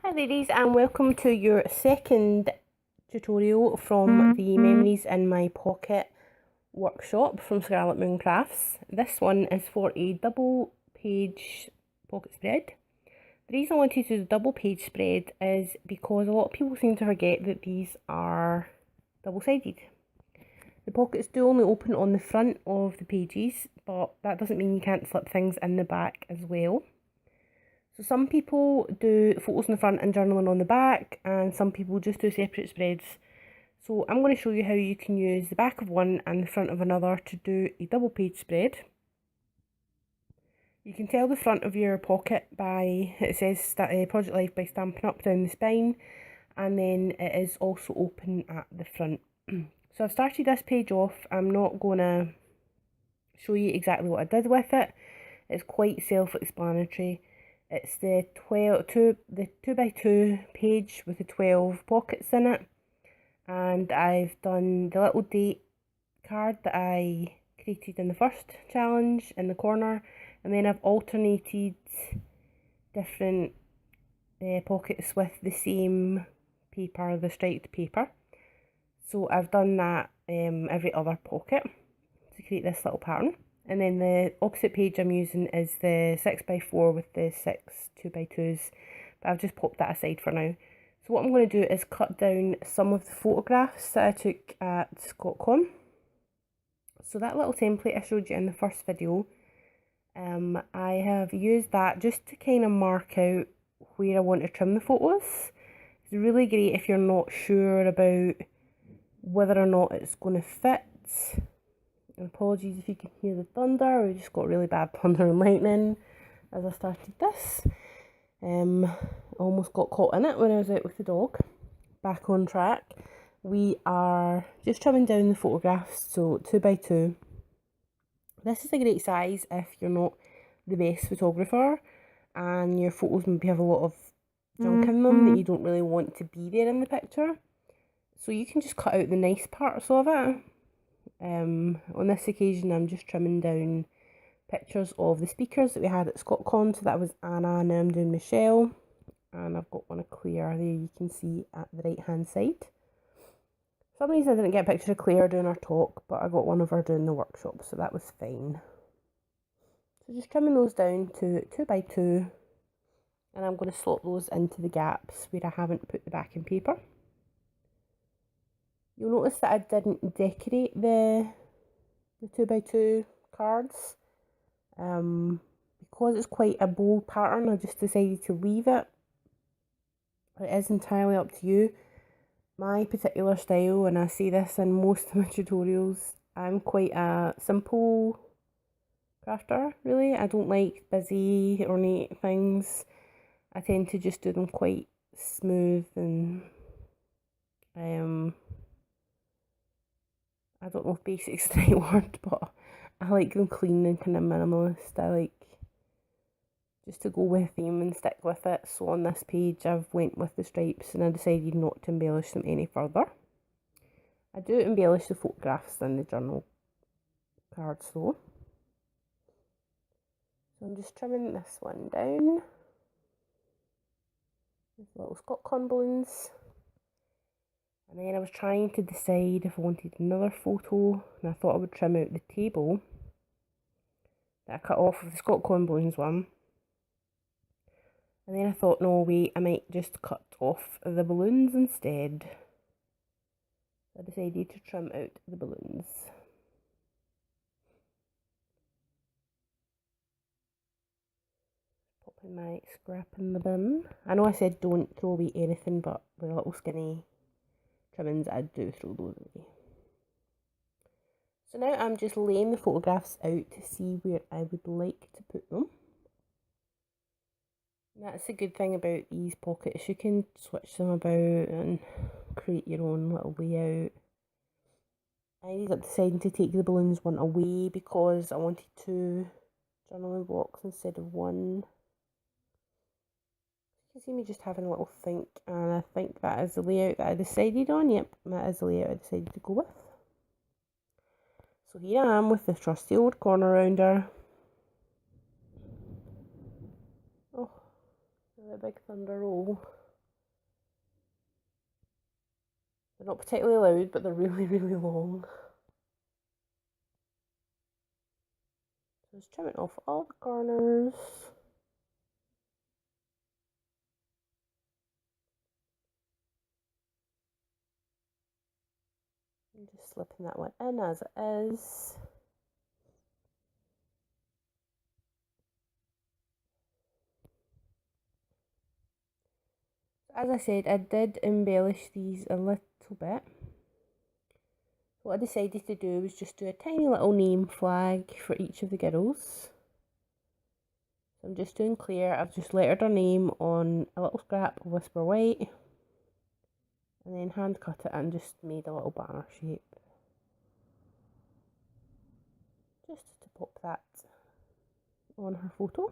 Hi ladies, and welcome to your second tutorial from the Memories in My Pocket workshop from Scarlet Moon Crafts. This one is for a double page pocket spread. The reason I wanted to do the double page spread is because a lot of people seem to forget that these are double-sided. The pockets do only open on the front of the pages, but that doesn't mean you can't slip things in the back as well. So some people do photos on the front and journaling on the back, and some people just do separate spreads. So I'm going to show you how you can use the back of one and the front of another to do a double page spread. You can tell the front of your pocket by, it says Project Life by Stampin' Up down the spine, and then it is also open at the front. So I've started this page off. I'm not going to show you exactly what I did with it. It's quite self-explanatory. It's the 2x2 page with the 12 pockets in it, and I've done the little date card that I created in the first challenge in the corner, and then I've alternated different pockets with the same paper, the striped paper. So I've done that every other pocket to create this little pattern. And then the opposite page I'm using is the 6x4 with the 6 2x2s, but I've just popped that aside for now. So what I'm going to do is cut down some of the photographs that I took at ScotCon. So that little template I showed you in the first video, I have used that just to kind of mark out where I want to trim the photos. It's really great if you're not sure about whether or not it's going to fit. And apologies if you can hear the thunder. We just got really bad thunder and lightning as I started this. Almost got caught in it when I was out with the dog. Back on track. We are just trimming down the photographs, so 2x2. This is a great size if you're not the best photographer and your photos maybe have a lot of junk in them that you don't really want to be there in the picture. So you can just cut out the nice parts of it. On this occasion I'm just trimming down pictures of the speakers that we had at ScotCon. So that was Anna, and now I'm doing Michelle, and I've got one of Claire there you can see at the right hand side. For some reason I didn't get a picture of Claire doing her talk, but I got one of her doing the workshop, so that was fine. So just trimming those down to 2x2, and I'm going to slot those into the gaps where I haven't put the backing paper. You'll notice that I didn't decorate the 2x2 cards. Because it's quite a bold pattern, I just decided to leave it. It is entirely up to you. My particular style, and I say this in most of my tutorials, I'm quite a simple crafter, really. I don't like busy, ornate things. I tend to just do them quite smooth and I don't know if basic's the right word, but I like them clean and kind of minimalist. I like just to go with a theme and stick with it. So on this page I've went with the stripes, and I decided not to embellish them any further. I do embellish the photographs and the journal cards though. So I'm just trimming this one down with little ScotCon balloons. And then I was trying to decide if I wanted another photo, and I thought I would trim out the table that I cut off of the ScotCon balloons one. And then I thought, no wait, I might just cut off the balloons instead. I decided to trim out the balloons. Popping my scrap in the bin. I know I said don't throw away anything, but with little skinny trimmings I do throw those away. So now I'm just laying the photographs out to see where I would like to put them. That's a good thing about these pockets, you can switch them about and create your own little layout. I ended up deciding to take the balloons one away because I wanted 2 journaling blocks instead of 1. You can see me just having a little think, and I think that is the layout that I decided on. Yep, that is the layout I decided to go with. So here I am with the trusty old corner rounder. Oh, a big thunder roll. They're not particularly loud, but they're really, really long. So just trimming off all the corners. And just slipping that one in as it is. As I said, I did embellish these a little bit. What I decided to do was just do a tiny little name flag for each of the girls. So I'm just doing Claire. I've just lettered her name on a little scrap of Whisper White. And then hand cut it and just made a little banner shape. Just to pop that on her photo.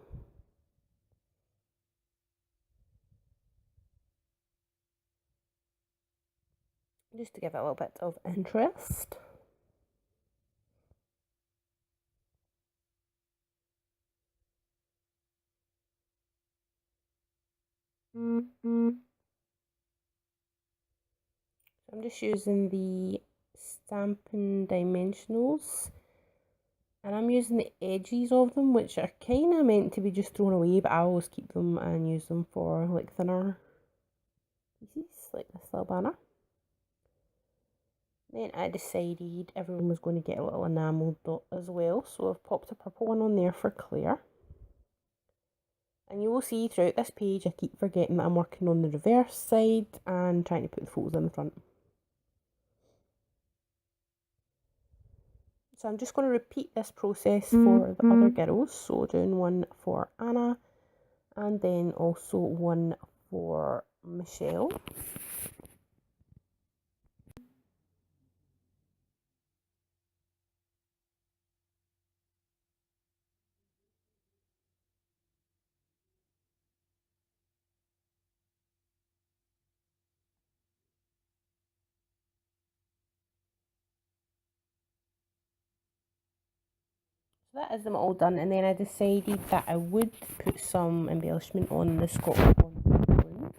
Just to give it a little bit of interest. So I'm just using the Stampin' Dimensionals. And I'm using the edges of them, which are kind of meant to be just thrown away, but I always keep them and use them for like thinner pieces, like this little banner. Then I decided everyone was going to get a little enamel dot as well, so I've popped a purple one on there for Claire. And you will see throughout this page I keep forgetting that I'm working on the reverse side and trying to put the photos in the front. So I'm just going to repeat this process for the other girls. So doing one for Anna and then also one for Michelle. So that is them all done, and then I decided that I would put some embellishment on the Scotland balloons.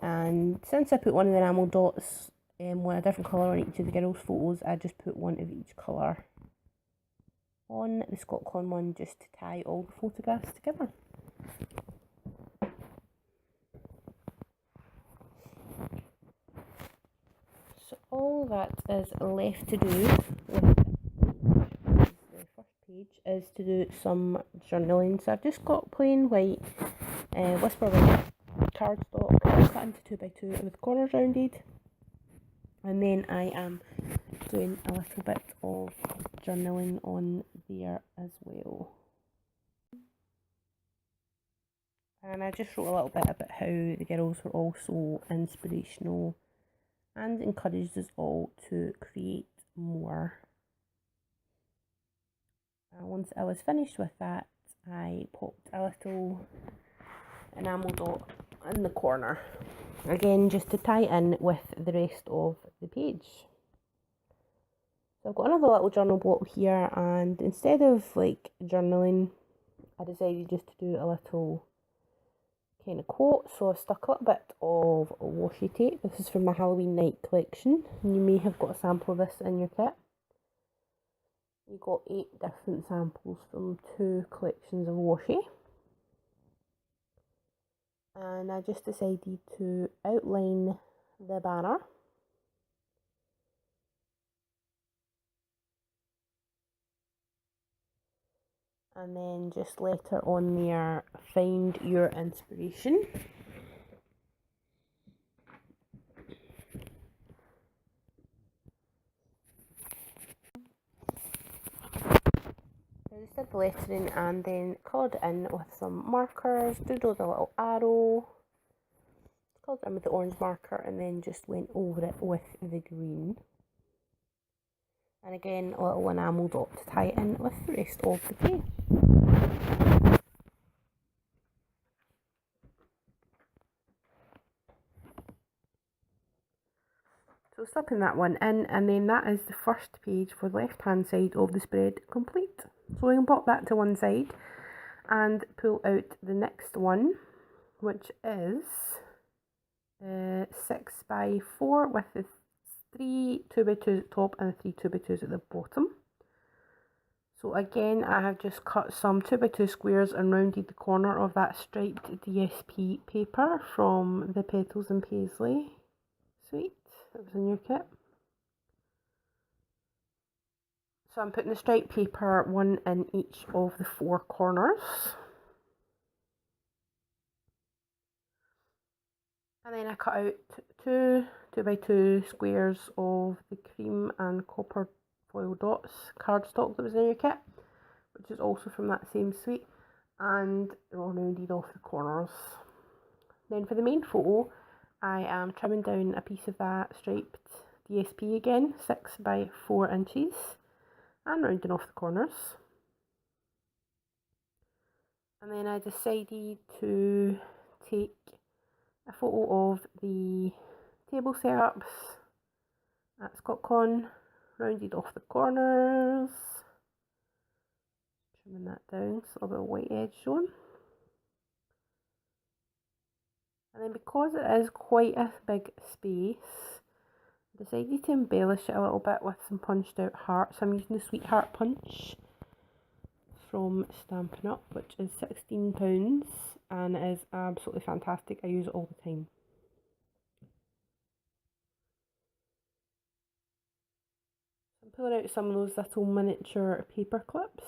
And since I put one of the enamel dots with a different colour on each of the girls' photos, I just put one of each colour on the Scotland one just to tie all the photographs together. So all that is left to do with the first page is to do some journaling. So I've just got plain white Whisper White cardstock cut into 2x2 with corners rounded, and then I am doing a little bit of journaling on there as well. And I just wrote a little bit about how the girls were also inspirational and encouraged us all to create more. Once I was finished with that, I popped a little enamel dot in the corner, again just to tie in with the rest of the page. So I've got another little journal block here, and instead of like journaling, I decided just to do a little kind of quote. So I've stuck a little bit of washi tape. This is from my Halloween night collection, and you may have got a sample of this in your kit. You got 8 different samples from 2 collections of washi. And I just decided to outline the banner. And then just letter on there, find your inspiration. I just did the lettering and then coloured it in with some markers, doodled a little arrow, coloured it in with the orange marker, and then just went over it with the green. And again, a little enamel dot to tie it in with the rest of the page. So slipping that one in, and then that is the first page for the left hand side of the spread complete. So we can pop that to one side and pull out the next one, which is 6x4 with the 3 2x2s at the top and 3 2x2s at the bottom. So again, I have just cut some 2x2 squares and rounded the corner of that striped DSP paper from the Petals and Paisley suite that was in your kit. So I'm putting the striped paper, one in each of the 4 corners. And then I cut out 2 2x2 squares of the cream and copper foil dots cardstock that was in your kit, which is also from that same suite, and rounded off the corners. Then for the main photo, I am trimming down a piece of that striped DSP again, 6 by 4 inches, and rounding off the corners. And then I decided to take a photo of the table setups at ScotCon, rounded off the corners, trimming that down so a little bit of white edge showing. And then because it is quite a big space, I decided to embellish it a little bit with some punched out hearts. I'm using the Sweetheart Punch from Stampin' Up, which is £16 and is absolutely fantastic. I use it all the time. I'm pulling out some of those little miniature paper clips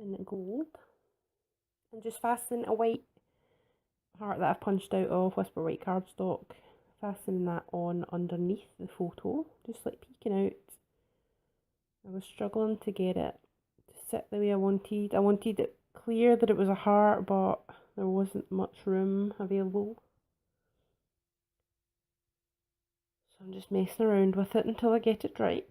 in gold and just fastening a white heart that I've punched out of Whisper White cardstock, fastening that on underneath the photo, just like peeking out. I was struggling to get it to sit the way I wanted. I wanted it clear that it was a heart, but there wasn't much room available. So I'm just messing around with it until I get it right.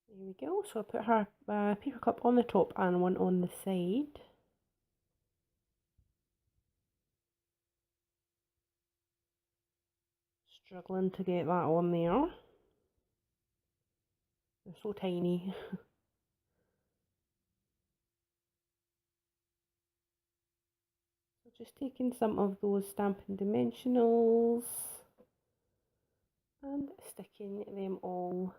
There we go. So I put her paper clip on the top and one on the side. Struggling to get that on there. They're so tiny. So just taking some of those Stampin' Dimensionals and sticking them all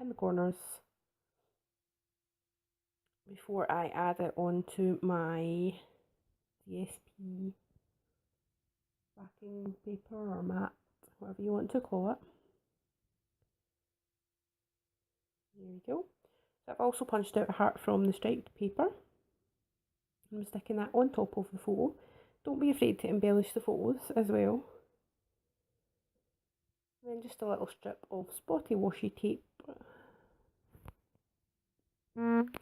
in the corners before I add it onto my DSP backing paper or mat, whatever you want to call it. There we go. So I've also punched out a heart from the striped paper. I'm sticking that on top of the photo. Don't be afraid to embellish the photos as well. And then just a little strip of spotty washi tape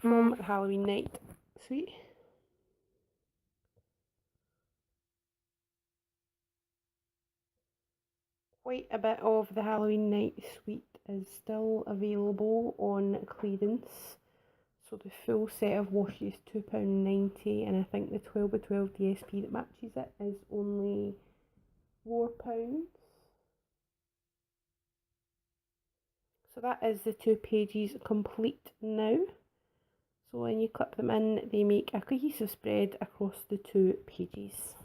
from Halloween Night suite. Quite a bit of the Halloween Night suite is still available on clearance. So the full set of washi is £2.90 and I think the 12x12 DSP that matches it is only £4. So that is the 2 pages complete now. So when you clip them in, they make a cohesive spread across the 2 pages.